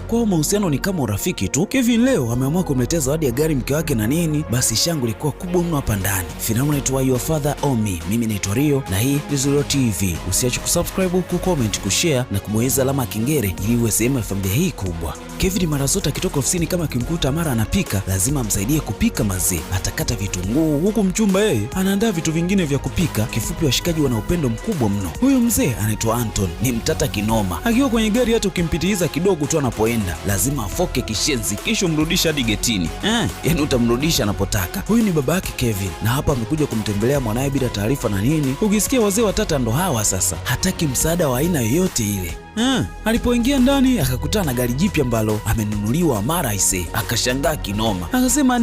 Kwao mahusiano ni kama urafiki tu. Kevin leo ameamua kumletea zawadi ya gari mke wake na nini, basi shangwe ilikuwa kubwa mno hapa ndani. Filamu inaitwa Your Father or Me. Mimi naitwa Rio na hii ni Zero TV. Usiache kusubscribe, kucomment, kushare na kubonyeza alama ya kengele ili uwe sehemu ya familia hii kubwa. Kevin mara zote akitoka ofisini kama akimkuta Amara anapika, lazima amsaidie kupika mazee. Atakata vitunguu huku mchumba yeye anaandaa vitu vingine vya kupika. Kifupi washikaji wana upendo mkubwa mno. Huyu mzee anaitwa Anton, ni mtata kinoma. Akiwa kwenye gari hata ukimpitiliza kidogo tu anapoenda, lazima afoke kishenzi kisha umrudisha hadi getini. Yaani utamrudisha anapotaka. Huyu ni baba yake Kevin na hapa amekuja kumtembelea mwanae bila taarifa na nini. Ukisikia wazee watata ndo hawa sasa. Hataki msaada wa aina yoyote ile. Alipoingia ndani akakutana na gari jipya ambalo amenunuliwa Amara ise. Akashangaa kinoma. Akasema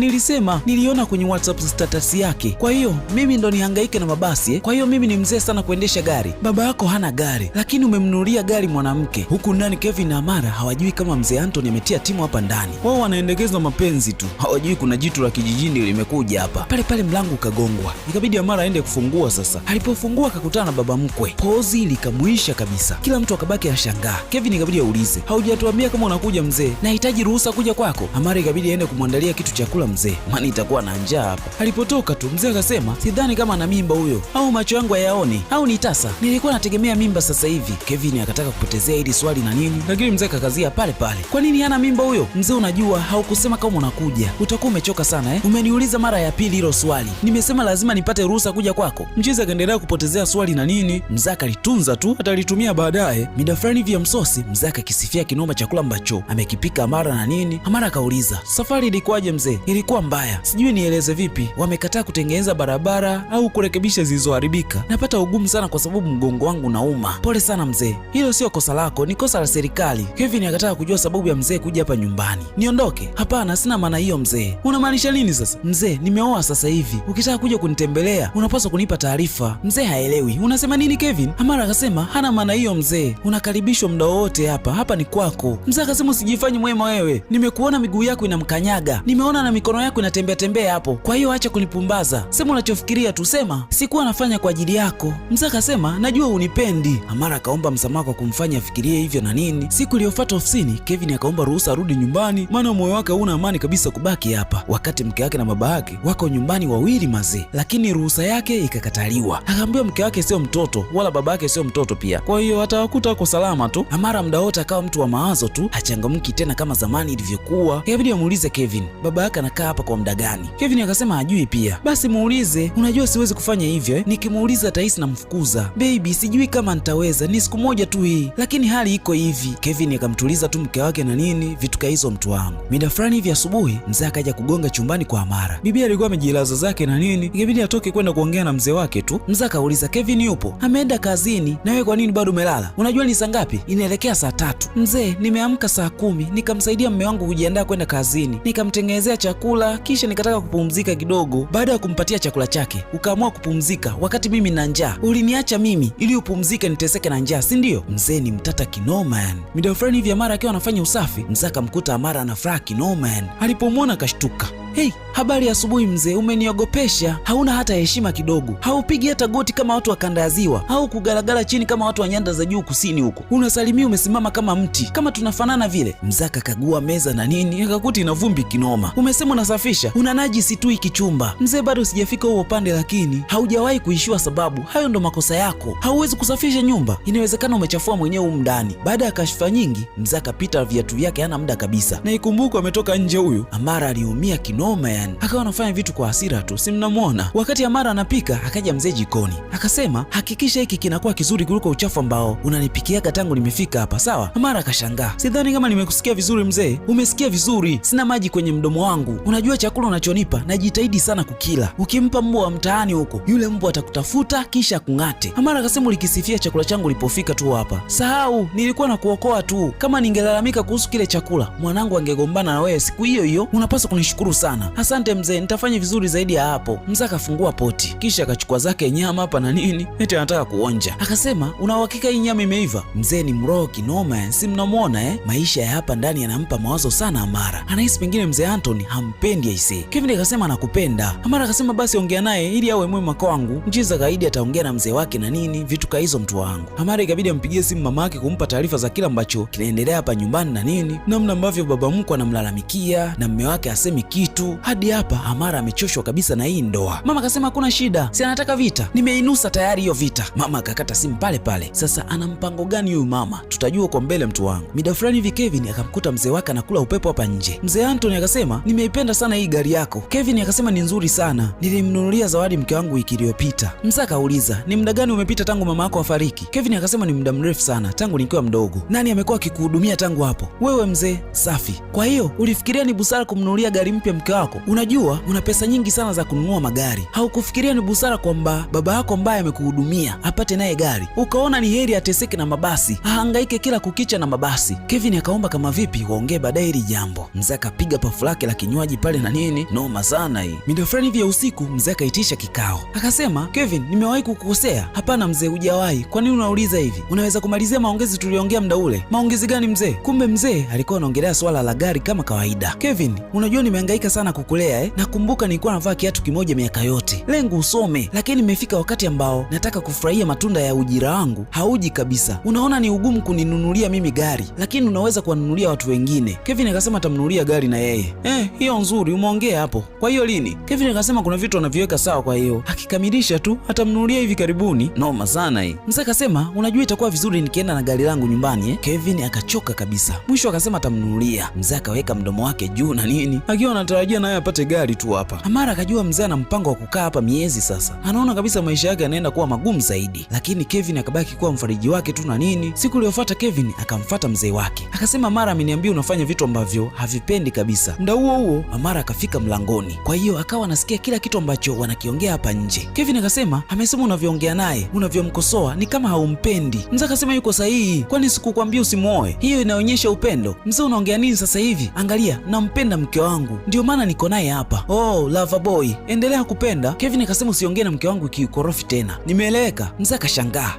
niliona kwenye WhatsApp status yake. Kwa hiyo mimi ndo nihangaike na mabasi Kwa hiyo mimi ni mzee sana kuendesha gari. Baba yako hana gari lakini umemnunulia gari mwanamke. Huku ndani Kevin na Amara hawajui kama mzee Anton ametia timu hapa ndani. Wao wanaendekeza mapenzi tu. Hawajui kuna jitu la kijijini limekuja hapa. Pale mlango ukagongwa. Ikabidi Amara aende kufungua sasa. Alipofungua akakutana na baba mkwe. Pozi likamuisha kabisa. Kila mtu akabaki shangaa. Kevin ikabidi aulize, haujatuambia kama unakuja mzee? Nahitaji ruhusa kuja kwako. Amara ikabidi aende kumwandalia kitu cha kula mzee, maana itakuwa na njaa hapa. Alipotoka tu mzee akasema, sidhani kama ana mimba huyo, au macho yangu hayaoni, au ni tasa. Nilikuwa nategemea mimba sasa hivi. Kevin akataka kupotezea hili swali na nini, lakini mzee akakazia pale. Kwa nini hana mimba huyo? Mzee, unajua haukusema kama unakuja. Utakuwa umechoka sana Umeniuliza mara ya pili hilo swali. Nimesema lazima nipate ruhusa kuja kwako. Mchizi akaendelea kupotezea swali na nini. Mzee akalitunza tu, atalitumia baadaye. Mida fulani vya msosi, mzee akakisifia kinoma chakula ambacho amekipika Amara na nini. Amara akauliza, safari ilikuwaje mzee? Ilikuwa mbaya, sijui nieleze vipi. Wamekataa kutengeneza barabara au kurekebisha zilizoharibika. Napata ugumu sana kwa sababu mgongo wangu unauma. Pole sana mzee, hilo sio kosa lako, ni kosa la serikali. Kevin akataka kujua sababu ya mzee kuja hapa nyumbani. Niondoke? Hapana, sina maana hiyo mzee. Unamaanisha nini sasa? Mzee, nimeoa sasa hivi. Ukitaka kuja kunitembelea unapaswa kunipa taarifa. Mzee haelewi. Unasema nini Kevin? Amara akasema, hana maana hiyo mzee. Unakaribishwa muda wote hapa ni kwako. Mzee akasema, usijifanyi mwema wewe. Nimekuona miguu yako inamkanyaga. Nimeona na mikono yako inatembea hapo. Kwa hiyo acha kunipumbaza. Sema unachofikiria tu, sema sikuwa nafanya kwa ajili yako. Mzee akasema, najua unipendi. Amara akaomba msamaha kwa kumfanya afikirie hivyo na nini. Siku iliyofuata ofisini, Kevin akaomba ruhusa arudi nyumbani, maana moyo wake hauna amani kabisa kubaki hapa. Wakati mke wake na baba yake wako nyumbani wawili mazee, lakini ruhusa yake ikakataliwa. Akaambiwa mke wake sio mtoto wala baba yake sio mtoto pia. Kwa hiyo atawakuta wako salama tu. Amara muda wote akawa mtu wa mawazo tu, hachangamki tena kama zamani ilivyokuwa. Ikabidi amuulize Kevin, baba yake anakaa hapa kwa muda gani? Kevin akasema hajui pia. Basi muulize. Unajua siwezi kufanya hivyo nikimuuliza Taisi na mfukuza. Baby, sijui kama nitaweza, ni siku moja tu hii, lakini hali iko hivi. Kevin akamtuliza tu mke wake na nini, vitu kaizo mtu wangu. Mida fulani hivi asubuhi, mzee akaja kugonga chumbani kwa Amara. Bibi alikuwa amejilaza zake na nini, ikabidi atoke kwenda kuongea na mzee wake tu. Mzee akauliza, Kevin yupo? Ameenda kazini. Na wewe kwa nini bado umelala? Unajua ni saa ngapi? Inaelekea saa 3. Mzee, nimeamka saa 10, nikamsaidia mume wangu kujiandaa kwenda kazini, nikamtengenezea chakula, kisha nikataka kupumzika kidogo. Baada ya kumpatia chakula chake, ukaamua kupumzika wakati mimi na njaa. Uliniacha mimi ili upumzike niteseke na njaa, si ndio? Mzee ni mtata kinoma yani. Mida fulani hivi Amara akiwa anafanya usafi, mzee akamkuta Amara ana furaha kinoma yani. Alipomwona akashtuka. Hey, habari ya asubuhi mzee, umeniogopesha. Hauna hata heshima kidogo. Haupigi hata goti kama watu wa kanda ya ziwa, au kugalagala chini kama watu wa nyanda za juu kusini huko. Unasalimia umesimama kama mti, kama tunafanana vile. Mzee akakagua meza na nini, akakuta ina vumbi kinoma. Umesema unasafisha, una najisi tu ikichumba. Mzee, bado sijafika huo upande, lakini haujawahi kuishiwa sababu. Hayo ndo makosa yako. Hauwezi kusafisha nyumba. Inawezekana umechafua mwenyewe huko ndani. Baada ya kashfa nyingi, mzee akapita viatu vyake hana muda kabisa. Na ikumbuke ametoka nje huyu. Amara aliumia kinoma yani. Akawa anafanya vitu kwa hasira tu, si mnamuona. Wakati Amara anapika, akaja mzee jikoni. Akasema, hakikisha hiki kinakuwa kizuri kuliko uchafu ambao unanipikiaga tangu nimefika hapa, sawa? Amara akashangaa. Sidhani kama nimekusikia vizuri mzee. Umesikia vizuri. Sina maji kwenye mdomo wangu. Unajua chakula unachonipa najitahidi sana kukila. Ukimpa mbwa wa mtaani huko, yule mbwa atakutafuta kisha kung'ate. Amara akasema, ulikisifia chakula changu ulipofika tu hapa. Sahau, nilikuwa na kuokoa tu. Kama ningelalamika kuhusu kile chakula, mwanangu angegombana na wewe siku hiyo hiyo. Unapaswa kunishukuru sana. Asante asante mzee, nitafanya vizuri zaidi ya hapo. Mzee akafungua poti, kisha akachukua zake nyama hapa na nini, eti anataka kuonja. Akasema, una uhakika hii nyama imeiva? Mzee ni mroho kinoma, si mnamuona maisha ya hapa ndani yanampa mawazo sana Amara. Anahisi pengine mzee Anthony hampendi aisee. Kevin akasema anakupenda. Amara akasema basi ongea naye ili awe mwema kwangu. Njiza kaidi ataongea na mzee wake na nini, vitu kaizo mtu wangu. Amara ikabidi ampigie simu mama yake kumpa taarifa za kila ambacho kinaendelea hapa nyumbani na nini, namna ambavyo baba mkwe anamlalamikia na mume wake asemi kitu. Hadi hapa Amara amechoshwa kabisa na hii ndoa. Mama akasema hakuna shida, si anataka vita, nimeinusa tayari hiyo vita. Mama akakata simu pale pale. Sasa ana mpango gani huyu mama? Tutajua kwa mbele mtu wangu. Mida fulani hivi Kevin akamkuta mzee wake anakula upepo hapa nje. Mzee Anthony akasema, nimeipenda sana hii gari yako. Kevin akasema ni nzuri sana, nilimnunulia zawadi mke wangu wiki iliyopita. Mzee akauliza, ni muda gani umepita tangu mama yako afariki? Kevin akasema ni muda mrefu sana, tangu nikiwa mdogo. Nani amekuwa akikuhudumia tangu hapo? Wewe mzee. Safi. Kwa hiyo ulifikiria ni busara kumnunulia gari mpya mke wako? Unajua una pesa nyingi sana za kununua magari. Haukufikiria ni busara kwamba baba yako ambaye amekuhudumia apate naye gari? Ukaona ni heri ateseke na mabasi, ahangaike kila kukicha na mabasi. Kevin akaomba kama vipi waongee baadaye hili jambo. Mzee akapiga pafu lake la kinywaji pale na nini, noma sana hii. Mida fulani hivi ya usiku mzee akaitisha kikao. Akasema, Kevin, nimewahi kukukosea? Hapana mzee, hujawahi. Kwa nini unauliza hivi? Unaweza kumalizia maongezi tuliongea muda ule? Maongezi gani mzee? Kumbe mzee alikuwa anaongelea swala la gari kama kawaida. Kevin, unajua nimehangaika sana kukulea Nakumbuka nilikuwa navaa kiatu kimoja miaka yote, lengo usome, lakini imefika wakati ambao nataka kufurahia matunda ya ujira wangu, hauji kabisa. Unaona ni ugumu kuninunulia mimi gari, lakini unaweza kuwanunulia watu wengine. Kevin akasema atamnunulia gari na yeye. Hiyo nzuri, umeongea hapo. Kwa hiyo lini? Kevin akasema kuna vitu anaviweka sawa, kwa hiyo akikamilisha tu atamnunulia hivi karibuni. Noma sana hii. Mzee akasema unajua itakuwa vizuri nikienda na gari langu nyumbani Kevin akachoka kabisa. Mwisho akasema atamnunulia. Mzee akaweka mdomo wake juu na nini, akiwa anatarajia naye apate gari tu hapa. Amara akajua mzee ana mpango wa kukaa hapa miezi sasa. Anaona kabisa maisha yake yanaenda kuwa magumu zaidi, lakini Kevin akabaki kuwa mfariji wake tu na nini. Siku iliyofuata Kevin akamfuata mzee wake. Akasema Amara ameniambia unafanya vitu ambavyo havipendi kabisa. Muda huo huo Amara akafika mlangoni. Kwa hiyo akawa anasikia kila kitu ambacho wanakiongea hapa nje. Kevin akasema amesema unavyoongea naye, unavyomkosoa ni kama haumpendi. Mzee akasema yuko sahihi, kwani sikukwambia usimuoe? Hiyo inaonyesha upendo. Mzee unaongea nini sasa hivi? Angalia, nampenda mke wangu, ndio maana niko naye hapa. Oh, lover boy, endelea kupenda. Kevin akasema usiongee na mke wangu kiukorofi tena. Nimeeleweka. Mzee akashangaa.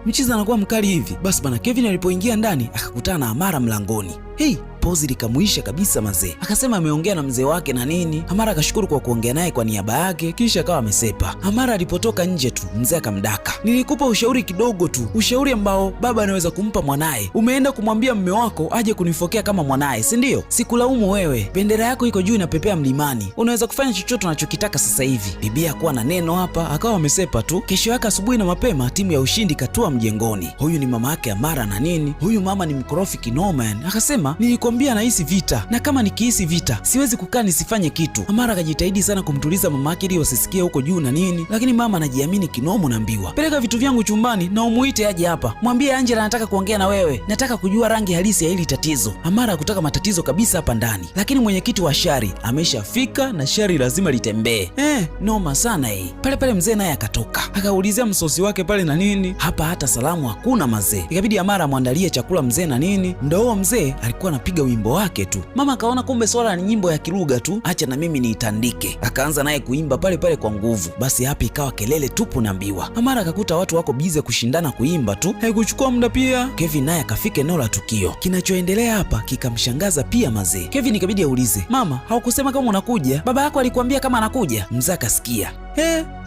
Mchiza anakuwa mkali hivi? Basi bana, Kevin alipoingia ndani akakutana na Amara mlangoni. Pozi likamuisha kabisa mazee. Akasema ameongea na mzee wake na nini. Amara akashukuru kwa kuongea naye kwa niaba yake, kisha akawa amesepa. Amara alipotoka nje tu mzee akamdaka. Nilikupa ushauri kidogo tu, ushauri ambao baba anaweza kumpa mwanaye. Umeenda kumwambia mume wako aje kunifokea kama mwanaye, si ndio? Sikulaumu wewe, bendera yako iko juu inapepea mlimani, unaweza kufanya chochote unachokitaka sasa hivi. Bibi hakuwa na neno hapa, akawa amesepa tu. Kesho yake asubuhi na mapema timu ya ushindi katua mjengoni. Huyu ni mama yake Amara na nini. Huyu mama ni mkorofi kinoma. Akasema nilikwambia nahisi vita, na kama nikihisi vita siwezi kukaa nisifanye kitu. Amara akajitahidi sana kumtuliza mama yake ili wasisikie huko juu na nini, lakini mama anajiamini kinomo na mbiwa. Peleka vitu vyangu chumbani na umuite aje hapa. Mwambie Angela anataka kuongea na wewe. Nataka kujua rangi halisi ya hili tatizo. Amara hakutaka matatizo kabisa hapa ndani, lakini mwenyekiti wa shari ameshafika na shari lazima litembee. Noma sana hii. Pale pale mzee naye akatoka. Akaulizia msosi wake pale na nini. Hapa hata salamu hakuna mazee. Ikabidi Amara muandalie chakula mzee na nini. Ndio huo mzee alikuwa anapiga wimbo wake tu. Mama akaona kumbe swala ni nyimbo ya kilugha tu, acha na mimi niitandike. Akaanza naye kuimba pale pale kwa nguvu. Basi hapa ikawa kelele tupu na mbiwa. Amara akakuta watu wako bize kushindana kuimba tu. Haikuchukua muda pia Kevin naye akafika eneo la tukio. Kinachoendelea hapa kikamshangaza pia mazee. Kevin ikabidi aulize, mama, haukusema kama unakuja? Baba yako alikuambia kama anakuja? Mzee akasikia.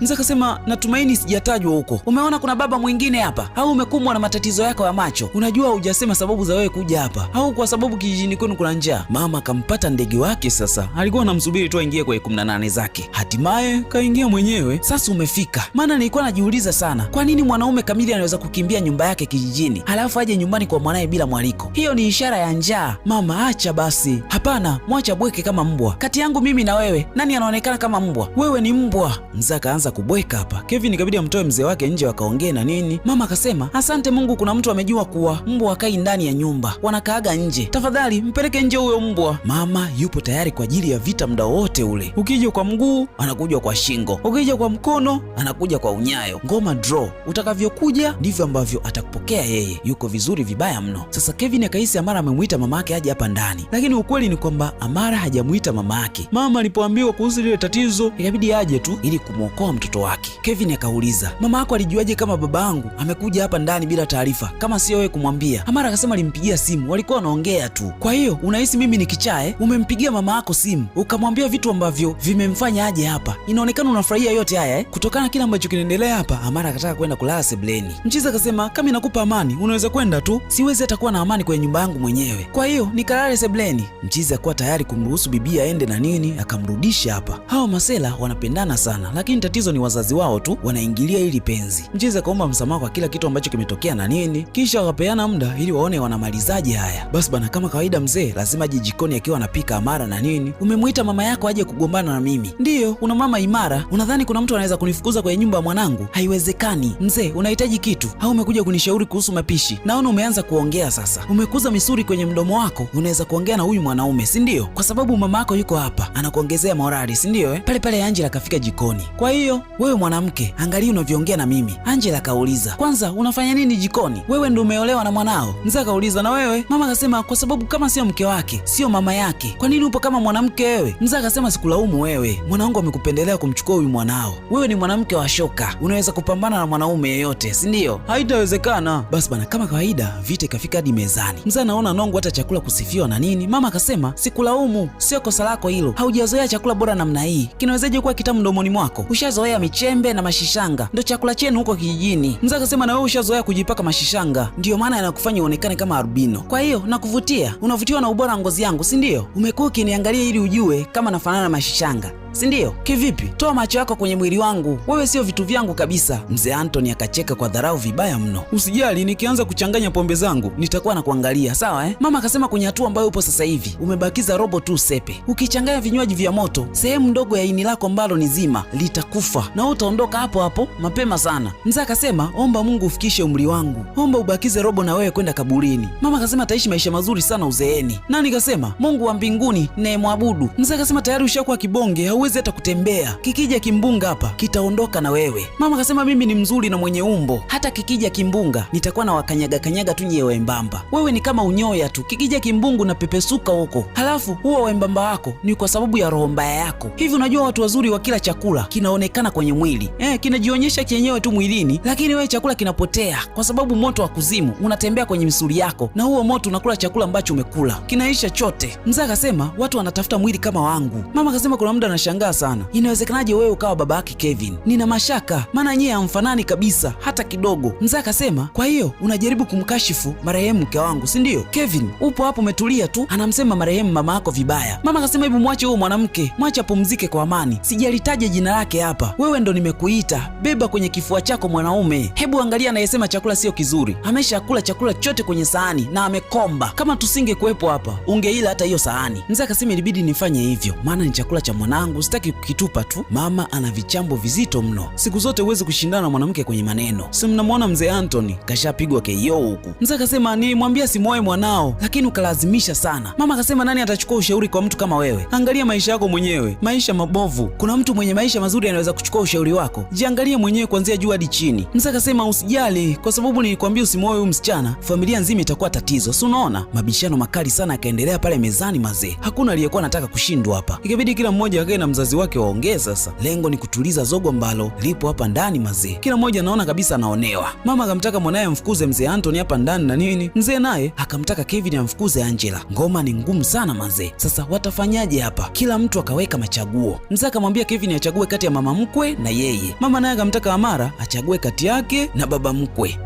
Mzee akasema natumaini sijatajwa huko. Umeona kuna baba mwingine hapa au umekumbwa na matatizo yako ya macho? Unajua hujasema sababu za wewe kuja hapa, au kwa sababu kijijini kwenu kuna njaa? Mama akampata ndege wake sasa. Alikuwa anamsubiri tu aingie kwa 18 zake. Hatimaye kaingia mwenyewe. Sasa umefika. Maana nilikuwa najiuliza sana, kwa nini mwanaume kamili anaweza kukimbia nyumba yake kijijini halafu aje nyumbani kwa mwanae bila mwaliko? Hiyo ni ishara ya njaa. Mama acha basi. Hapana, mwacha bweke kama mbwa. Kati yangu mimi na wewe nani anaonekana kama mbwa? Wewe ni mbwa. Mzee akaanza kubweka hapa. Kevin ikabidi amtoe mzee wake nje wakaongee na nini. Mama akasema, asante Mungu kuna mtu amejua kuwa mbwa hakai ndani ya nyumba, wanakaaga nje. Tafadhali mpeleke nje huyo mbwa. Mama yupo tayari kwa ajili ya vita muda wote ule. Ukija kwa mguu anakuja kwa shingo, ukija kwa mkono anakuja kwa unyayo. Ngoma draw, utakavyokuja ndivyo ambavyo atakupokea yeye. Yuko vizuri vibaya mno. Sasa Kevin akahisi Amara amemuita mama yake aje hapa ndani, lakini ukweli ni kwamba Amara hajamuita mama yake. Mama alipoambiwa kuhusu lile tatizo ikabidi aje tu ili kumwokoa mtoto wake. Kevin akauliza, mama yako alijuaje kama baba yangu amekuja hapa ndani bila taarifa kama sio wewe kumwambia? Amara akasema alimpigia simu, walikuwa wanaongea tu. Kwa hiyo unahisi mimi ni kichae? Umempigia mama yako simu ukamwambia vitu ambavyo vimemfanya aje hapa. Inaonekana unafurahia yote haya Kutokana na kile ambacho kinaendelea hapa. Amara akataka kwenda kulala sebleni. Mchiza akasema, kama inakupa amani unaweza kwenda tu, siwezi hata kuwa na amani kwenye nyumba yangu mwenyewe, kwa hiyo nikalale sebleni. Mchiza akuwa tayari kumruhusu bibi aende na nini, akamrudisha hapa. Hao masela wanapendana sana, lakini tatizo ni wazazi wao tu wanaingilia ili penzi. Mchiza akaomba msamaha kwa kila kitu ambacho kimetokea na nini, kisha wakapeana muda ili waone wanamalizaje haya. Basi bana, kama kawaida mzee lazima aje jikoni akiwa anapika Amara na nini. Umemuita mama yako aje kugombana na mimi? Ndiyo, una mama imara. Unadhani kuna mtu anaweza kunifukuza kwenye nyumba ya mwanangu? Haiwezekani. Mzee, unahitaji kitu au umekuja kunishauri kuhusu mapishi? Naona umeanza kuongea sasa, umekuza misuri kwenye mdomo wako. Unaweza kuongea na huyu mwanaume, si ndio? Kwa sababu mama yako yuko hapa anakuongezea morali, si ndio? Pale pale Angela kafika jikoni. Kwa hiyo wewe mwanamke, angalia unavyoongea na mimi. Angela kauliza, kwanza unafanya nini jikoni? Wewe ndio umeolewa na mwanao? Mzee akauliza, na wewe? Mama akasema, kwa sababu kama sio mke wake sio mama yake, kwa nini upo kama mwanamke wewe? Mzee akasema, sikulaumu wewe, mwanangu amekupendelea kumchukua huyu mwanao. Wewe ni mwanamke wa shoka, unaweza kupambana na mwanaume yeyote, si ndio? Haitawezekana. Basi bana, kama kawaida vita ikafika hadi mezani. Mzee anaona nongo hata chakula kusifiwa na nini. Mama akasema, sikulaumu, sio kosa lako hilo, haujazoea chakula bora namna hii. Kinawezaje kuwa kitamu mdomoni mwako? Ushazoea michembe na mashishanga, ndio chakula chenu huko kijijini. Mzee akasema, na wewe ushazoea kujipaka mashishanga, ndio maana yanakufanya uonekane kama albino. Kwa hiyo nakuvutia, unavutiwa na ubora wa ngozi yangu, si ndio? Umekuwa ukiniangalia ili ujue kama nafanana na mashishanga, si ndio? Kivipi? Toa macho yako kwenye mwili wangu, wewe sio vitu vyangu kabisa. Mzee Anthony akacheka kwa dharau vibaya mno. Usijali, nikianza kuchanganya pombe zangu nitakuwa na kuangalia, sawa Mama akasema, kwenye hatua ambayo upo sasa hivi umebakiza robo tu sepe. Ukichanganya vinywaji vya moto, sehemu ndogo ya ini lako ambalo ni zima litakufa na utaondoka hapo hapo mapema sana. Mzee akasema, omba Mungu ufikishe umri wangu, omba ubakize robo na wewe kwenda kaburini. Mama akasema, ataishi maisha mazuri sana uzeeni. Nani kasema? Mungu wa mbinguni ninayemwabudu. Mzee akasema, tayari ushakuwa kibonge, hauwezi hata kutembea. Kikija kimbunga hapa kitaondoka na wewe. Mama akasema, mimi ni mzuri na mwenye umbo, hata kikija kimbunga nitakuwa na wakanyaga kanyaga tu nyewe wembamba. Wewe ni kama unyoya tu, kikija kimbungu na pepesuka huko. Halafu huo wembamba wako ni kwa sababu ya roho mbaya yako. Hivi unajua watu wazuri wa kila chakula kinaonekana kwenye mwili, kinajionyesha chenyewe tu mwilini, lakini wewe chakula kinapotea kwa sababu moto wa kuzimu unatembea kwenye misuli yako, na huo moto unakula chakula ambacho umekula, kinaisha chote. Mzee akasema, watu wanatafuta mwili kama wangu. Mama akasema, kuna muda anashangaa sana, inawezekanaje wewe ukawa baba yake Kevin? Nina mashaka, maana nyie hamfanani kabisa hata kidogo. Mzee akasema, kwa hiyo unajaribu kumkashifu marehemu mke wangu, si ndio? Kevin upo hapo umetulia tu, anamsema marehemu mama yako vibaya. Mama akasema, hebu mwache huyo mwanamke, mwache apumzike kwa amani. Sijalitaja jina lake hapa, wewe ndo nimekuita. Beba kwenye kifua chako mwanaume. Hebu angalia anayesema chakula sio kizuri, ameshakula chakula chote kwenye sahani na amekomba. Kama tusinge kuwepo hapa ungeila hata hiyo sahani. Mzee akasema, ilibidi nifanye hivyo, maana ni chakula cha mwanangu, sitaki kukitupa tu. Mama ana vichambo vizito mno, siku zote huwezi kushindana na mwanamke kwenye maneno. Si mnamwona mzee Anthony kashapigwa KO huku. Mzee akasema, nilimwambia simuoe mwanao lakini ukalazimisha sana. Mama akasema, nani atachukua ushauri kwa mtu kama wewe? Angalia maisha yako mwenyewe, maisha mabovu. Kuna mtu mwenye maisha mazuri anaweza kuchukua ushauri wako? Jiangalie mwenyewe kuanzia juu hadi chini. Mzee akasema, usijali, kwa sababu nilikwambia usimuoe huyu msichana, familia nzima itakuwa tatizo. Si unaona? Mabishano makali sana yakaendelea pale mezani mazee. Hakuna aliyekuwa anataka kushindwa hapa. Ikabidi kila mmoja akae na mzazi wake waongee sasa. Lengo ni kutuliza zogo ambalo lipo hapa ndani mazee. Kila mmoja anaona kabisa anaonewa. Mama akamtaka mwanae amfukuze mzee Anthony hapa ndani na nini. Mzee naye akamtaka Kevin amfukuze Angela. Ngoma ni ngumu sana mazee. Sasa watafanyaje hapa? Kila mtu akaweka machaguo. Mzee akamwambia Kevin achague kati ya mama mkwe na yeye. Mama naye akamtaka Amara achague kati yake na baba mkwe.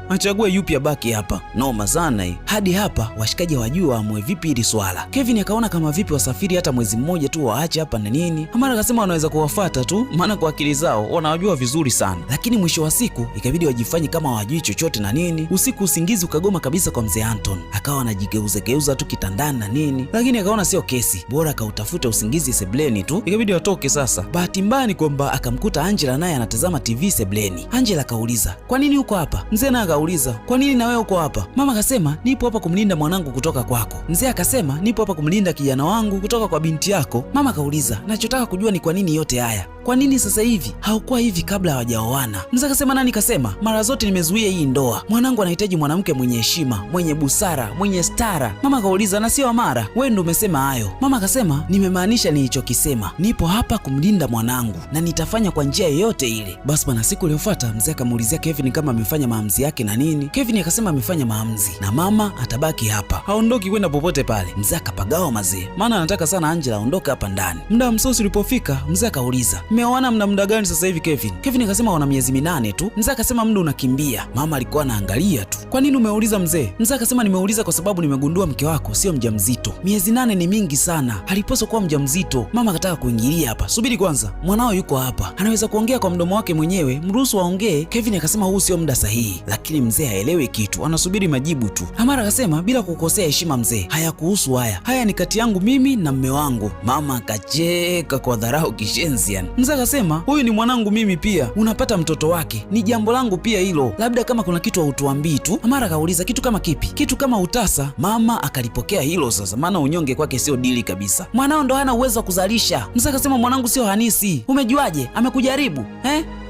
Achague yupi abaki hapa? Noma sana hii. Hadi hapa washikaji hawajui waamue vipi hili swala. Kevin akaona kama vipi wasafiri hata mwezi mmoja tu waache hapa na nini. nini. Amara akasema wanaweza kuwafuata tu, maana kwa akili zao wanawajua vizuri sana. Lakini mwisho wa siku ikabidi wajifanye kama hawajui chochote na nini. Usiku usingizi ukagoma kabisa kwa mzee Anton, akawa anajigeuza tu kitandani na nini, lakini akaona sio kesi, bora akautafuta usingizi sebleni tu, ikabidi watoke. Sasa bahati mbaya ni kwamba akamkuta Angela naye anatazama TV sebleni. Angela akauliza, kwa nini uko hapa? Mzee naye akauliza, kwa nini na wewe uko hapa? Mama akasema, nipo hapa kumlinda mwanangu kutoka kwako. Mzee akasema, nipo hapa kumlinda kijana wangu kutoka kwa binti yako. Mama akauliza, nachotaka kujua ni kwa nini yote haya? Kwa nini sasa hivi? Haukuwa hivi kabla hawajaoana. Mzee akasema, nani kasema? Mara zote nimezuia hii ndoa. Mwanangu anahitaji mwanamke mwenye heshima, mwenye busara, mwenye stara. Mama akauliza, na sio Amara? Wewe ndio umesema hayo. Mama akasema, nimemaanisha nilichokisema. Nipo hapa kumlinda mwanangu na nitafanya kwa njia yoyote ile. Basi bwana, siku iliyofuata mzee akamuulizia Kevin kama amefanya maamuzi yake na nini. Kevin akasema amefanya maamuzi na mama atabaki hapa, haondoki kwenda popote pale. Mzee akapagawa mazee, maana anataka sana Angela aondoke hapa ndani. Muda wa msosi ulipofika, mzee akauliza, mmeoana mna muda gani sasa hivi Kevin? Kevin akasema wana miezi 8 tu. Mzee akasema muda unakimbia. Mama alikuwa anaangalia tu. Kwa nini umeuliza mzee? Mzee akasema nimeuliza kwa sababu nimegundua mke wako sio mjamzito. Miezi 8 ni mingi sana, alipaswa kuwa mjamzito. Mama akataka kuingilia hapa. Subiri kwanza, mwanao yuko hapa, anaweza kuongea kwa mdomo wake mwenyewe, mruhusu aongee. Kevin akasema huu sio muda sahihi, lakini mzee haelewi kitu, anasubiri majibu tu. Amara akasema bila kukosea heshima mzee, hayakuhusu haya ni kati yangu mimi na mme wangu. Mama akacheka kwa dharau kishenzi yani. Mzee akasema huyu ni mwanangu mimi pia, unapata mtoto wake, ni jambo langu pia hilo, labda kama kuna kitu hautuambii tu. Amara akauliza kitu kama kipi? Kitu kama utasa. Mama akalipokea hilo sasa, maana unyonge kwake sio dili kabisa. Mwanao ndo hana uwezo wa kuzalisha. Mzee akasema mwanangu sio hanisi. Umejuaje? Amekujaribu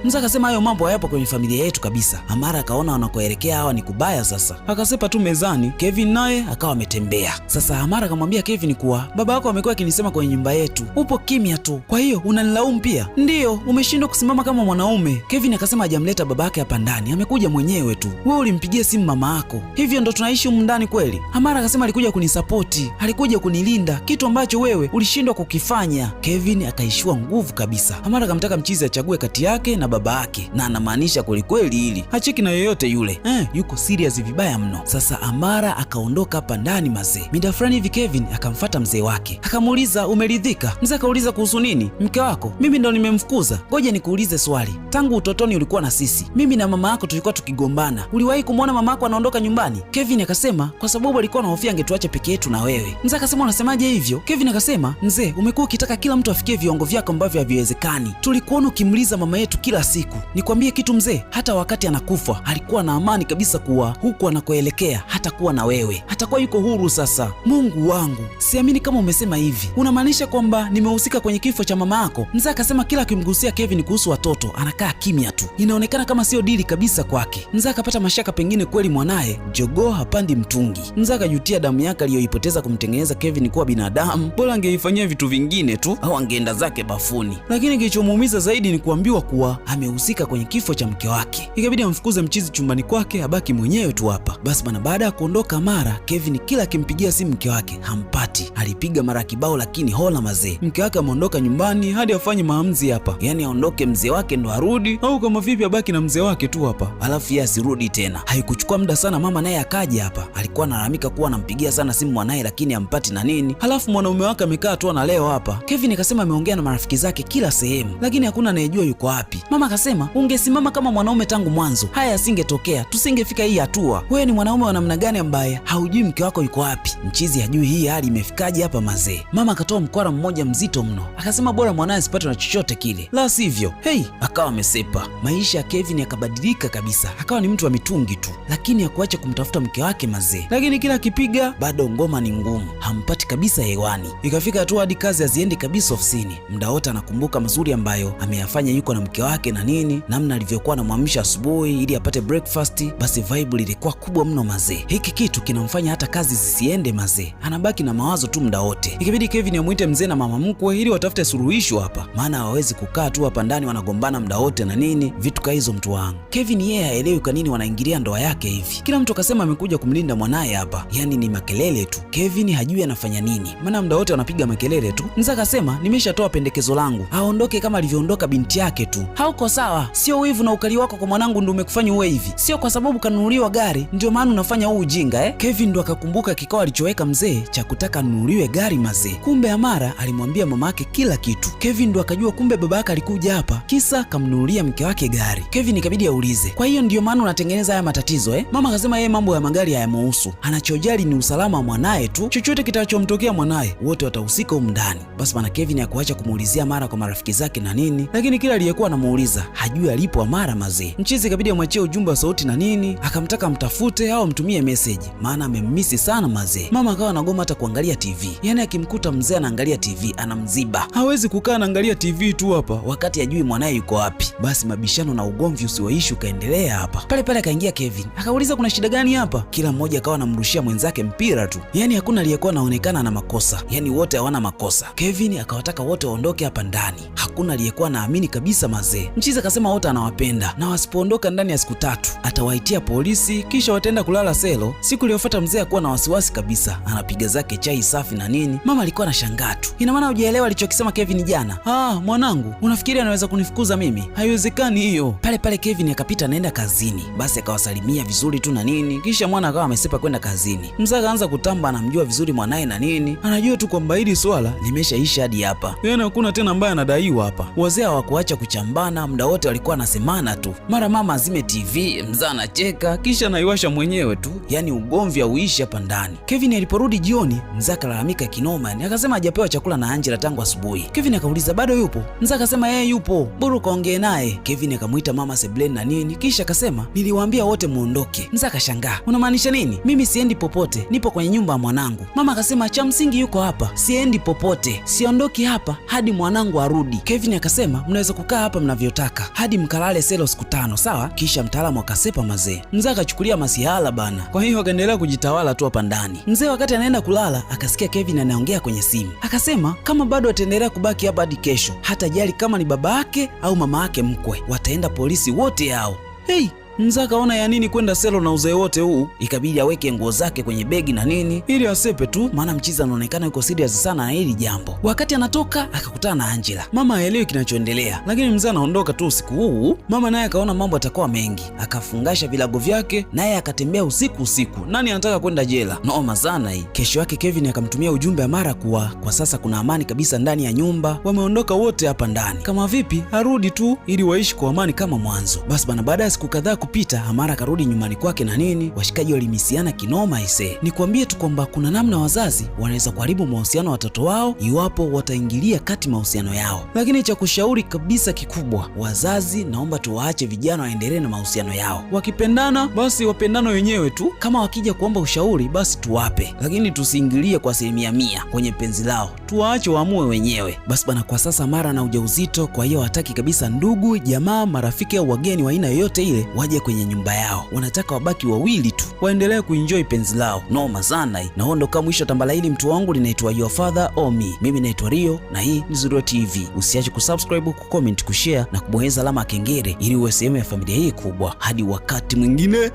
Mzee akasema hayo mambo hayapo kwenye familia yetu kabisa. Amara akaona wanakoelekea hawa ni kubaya sasa, akasepa tu mezani. Kevin naye akawa ametembea. Sasa Amara akamwambia Kevin kuwa baba yako amekuwa akinisema kwenye nyumba yetu upo kimya tu, kwa hiyo unanilaumu pia? Ndiyo, umeshindwa kusimama kama mwanaume. Kevin akasema hajamleta baba yake hapa ndani, amekuja mwenyewe tu. Wewe ulimpigia simu mama yako, hivyo ndo tunaishi humu ndani kweli? Amara akasema alikuja kunisapoti, alikuja kunilinda, kitu ambacho wewe ulishindwa kukifanya. Kevin akaishiwa nguvu kabisa. Amara akamtaka mchizi achague kati yake na baba yake, na anamaanisha kwelikweli hili, hacheki na yoyote yule. Yuko serious vibaya mno. Sasa Amara akaondoka hapa ndani mazee. Mida fulani hivi Kevin akamfuata mzee wake, akamuuliza umeridhika? Mzee akauliza kuhusu nini? Mke wako mimi ndo nimemfukuza. Ngoja nikuulize swali, tangu utotoni ulikuwa na sisi, mimi na mama yako tulikuwa tukigombana, uliwahi kumwona mama yako anaondoka nyumbani? Kevin akasema kwa sababu alikuwa anahofia angetuacha peke yetu na wewe. Mzee akasema unasemaje hivyo? Kevin akasema mzee, umekuwa ukitaka kila mtu afikie viwango vyako ambavyo haviwezekani. Tulikuona ukimliza mama yetu kila siku. Nikwambie kitu mzee, hata wakati anakufa alikuwa na amani kabisa kuwa huku anakoelekea hatakuwa na wewe, hatakuwa yuko huru sasa. Mungu wangu, siamini kama umesema hivi. Unamaanisha kwamba nimehusika kwenye kifo cha mama yako? Mzee akasema kila akimgusia Kevin kuhusu watoto anakaa kimya tu, inaonekana kama sio dili kabisa kwake. Mzee akapata mashaka pengine kweli mwanaye jogoo hapandi mtungi. Mzee akajutia damu yake aliyoipoteza kumtengeneza Kevin kuwa binadamu, bora angeifanyia vitu vingine tu au angeenda zake bafuni. Lakini kilichomuumiza zaidi ni kuambiwa kuwa amehusika kwenye kifo cha mke wake. Ikabidi amfukuze mchizi chumbani kwake, abaki mwenyewe tu hapa. Basi bana, baada ya kuondoka Amara, Kevin kila akimpigia simu mke wake hampati. Alipiga mara kibao, lakini hola mazee, mke wake ameondoka nyumbani hadi afanye maamuzi hapa, yani aondoke mzee wake ndo arudi, au kama vipi abaki na mzee wake tu hapa alafu yeye asirudi tena. Haikuchukua muda sana, mama naye akaja hapa. Alikuwa analalamika kuwa anampigia sana simu mwanae lakini hampati na nini, halafu mwanaume wake amekaa tu na leo hapa. Kevin akasema ameongea na marafiki zake kila sehemu, lakini hakuna anayejua yuko wapi. Mama akasema ungesimama kama mwanaume tangu mwanzo, haya yasingetokea, tusingefika hii hatua. Wewe ni mwanaume wa namna gani ambaye haujui mke wako yuko wapi? Mchizi hajui hii hali imefikaje hapa mazee. Mama akatoa mkwara mmoja mzito mno, akasema bora mwanae asipate na chochote kile, la sivyo akawa amesepa. Maisha ya Kevin yakabadilika kabisa, akawa ni mtu wa mitungi tu, lakini hakuacha kumtafuta mke wake mazee. Lakini kila akipiga bado ngoma ni ngumu, hampati kabisa hewani. Ikafika hatua hadi kazi haziendi kabisa ofisini. Muda wote anakumbuka mazuri ambayo ameyafanya yuko na mke wake na nini, namna alivyokuwa anamwamsha asubuhi ili apate breakfast. Basi vibe lilikuwa kubwa mno mazee. Hiki kitu kinamfanya hata kazi zisiende mazee, anabaki na mawazo tu muda wote. Ikabidi Kevin amuite mzee na mama mkwe ili watafute suluhisho hapa, maana hawawezi kukaa tu hapa ndani wanagombana muda wote na nini, vitu kama hizo mtu wangu. Kevin yeye haelewi kwa nini wanaingilia ndoa yake hivi. Kila mtu akasema amekuja kumlinda mwanae hapa, yani ni makelele tu. Kevin hajui anafanya nini, maana muda wote wanapiga makelele tu. Mzee akasema nimeshatoa pendekezo langu, aondoke kama alivyoondoka binti yake tu. hauko sawa. Sio wivu na ukali wako kwa mwanangu ndio umekufanya uwe hivi. Sio kwa sababu kanunuliwa gari ndio maana unafanya huu ujinga Kevin ndo akakumbuka kikao alichoweka mzee cha kutaka anunuliwe gari mazee. Kumbe Amara alimwambia mama yake kila kitu. Kevin ndo akajua kumbe baba yake alikuja hapa kisa kamnunulia mke wake gari. Kevin ikabidi aulize, kwa hiyo ndio maana unatengeneza haya matatizo Mama akasema yeye mambo ya magari hayamuhusu, anachojali ni usalama wa mwanae tu, chochote kitachomtokea mwanae wote watahusika huko ndani. Basi bana Kevin hakuacha kumuulizia Amara kwa marafiki zake na nini, lakini kila aliyekuwa anamuuliza hajui alipo Amara mazee. Mchizi ikabidi amwachie ujumbe wa sauti na nini, akamtaka mtafute au amtumie message maana amemmisi sana mazee. Mama akawa anagoma hata kuangalia TV, yani akimkuta mzee anaangalia TV anamziba. Hawezi kukaa anaangalia TV tu hapa wakati ajui mwanae yuko wapi. Basi mabishano na ugomvi usioishi ukaendelea hapa. Pale akaingia Kevin, akauliza kuna shida gani hapa? Kila mmoja akawa anamrushia mwenzake mpira tu, yani hakuna aliyekuwa anaonekana na makosa, yani wote hawana makosa. Kevin akawataka wote waondoke hapa ndani, hakuna aliyekuwa naamini kabisa mazee. Mchizi akasema wote anawapenda na wasipoondoka ndani ya siku 3 atawaitia polisi kisha wataenda kulala selo. Siku iliyofuata mzee akuwa na wasiwasi kabisa, anapiga zake chai safi na nini. Mama alikuwa anashangaa tu, ina maana hujaelewa alichokisema Kevin jana? Mwanangu, unafikiri anaweza kunifukuza mimi? Haiwezekani hiyo. Pale Kevin akapita anaenda kazini, basi akawasalimia vizuri tu na nini, kisha mwana akawa amesepa kwenda kazini. Mzee akaanza kutamba, anamjua vizuri mwanae na nini, anajua tu kwamba hili swala limeshaisha hadi hapa, yani hakuna tena ambaye anadaiwa hapa. Wazee hawakuacha kuchambana, muda wote walikuwa wanasemana tu. Mara mama azime TV, mzee anacheka kisha anaiwasha mwenyewe tu, yani ugomvi hauishi hapa ndani. Kevin aliporudi jioni, mzee akalalamika kinoma, akasema hajapewa chakula na Angela tangu asubuhi. Kevin akauliza bado yupo? Mzee akasema yeye yupo, bora kaongee naye. Kevin akamuita mama sebleni na nini, kisha akasema niliwaambia wote muondoke. Mzee akashangaa, unamaanisha nini? Mimi siendi popote, nipo kwenye nyumba ya mwanangu. Mama akasema cha msingi yuko hapa, siendi popote, siondoki hapa hadi mwanangu arudi. Kevin akasema mnaweza kukaa hapa mnavyotaka hadi mkalale selo siku 5, sawa? Kisha mtaalamu akasepa mazee. Mzee akachukulia masihala bana, kwa hiyo akaendelea kujitawala tu hapa ndani. Mzee wakati anaenda kulala akasikia Kevin anaongea kwenye simu, akasema kama bado ataendelea kubaki hapa hadi kesho, hata jali kama ni baba yake au mama yake mkwe, wataenda polisi wote hao. Mzee akaona ya nini kwenda selo na uzee wote huu, ikabidi aweke nguo zake kwenye begi na nini ili asepe tu, maana mchizi anaonekana yuko serious sana na hili jambo. Wakati anatoka akakutana na Angela. Mama haelewi kinachoendelea, lakini mzee anaondoka tu usiku huu. Mama naye akaona mambo atakuwa mengi, akafungasha vilago vyake naye akatembea usiku. Nani anataka kwenda jela? Noma sana hii. Kesho yake Kevin akamtumia ujumbe Amara kuwa kwa sasa kuna amani kabisa ndani ya nyumba, wameondoka wote hapa ndani, kama vipi arudi tu ili waishi kwa amani kama mwanzo. Basi bana, baada ya siku kadhaa kupita, Amara akarudi nyumbani kwake na nini, washikaji walimisiana kinoma ise. Nikwambie tu kwamba kuna namna wazazi wanaweza kuharibu mahusiano ya watoto wao iwapo wataingilia kati mahusiano yao, lakini cha kushauri kabisa kikubwa, wazazi naomba tuwaache vijana waendelee na mahusiano yao. Wakipendana basi wapendano wenyewe tu, kama wakija kuomba ushauri basi tuwape, lakini tusiingilie kwa 100% kwenye penzi lao, tuwaache waamue wenyewe. Basi bana, kwa sasa Amara na ujauzito, kwa hiyo hataki kabisa ndugu, jamaa, marafiki au wageni wa aina yoyote ile waje kwenye nyumba yao. Wanataka wabaki wawili tu, waendelee kuenjoy penzi lao. Noma sana hii. Naondoka mwisho tambala hili, mtu wangu, linaitwa Your Father or Me. Mimi naitwa Rio na hii ni Zurio TV. Usiache kusubscribe, kucomment, kushare na kubonyeza alama ya kengele ili uwe sehemu ya familia hii kubwa. Hadi wakati mwingine.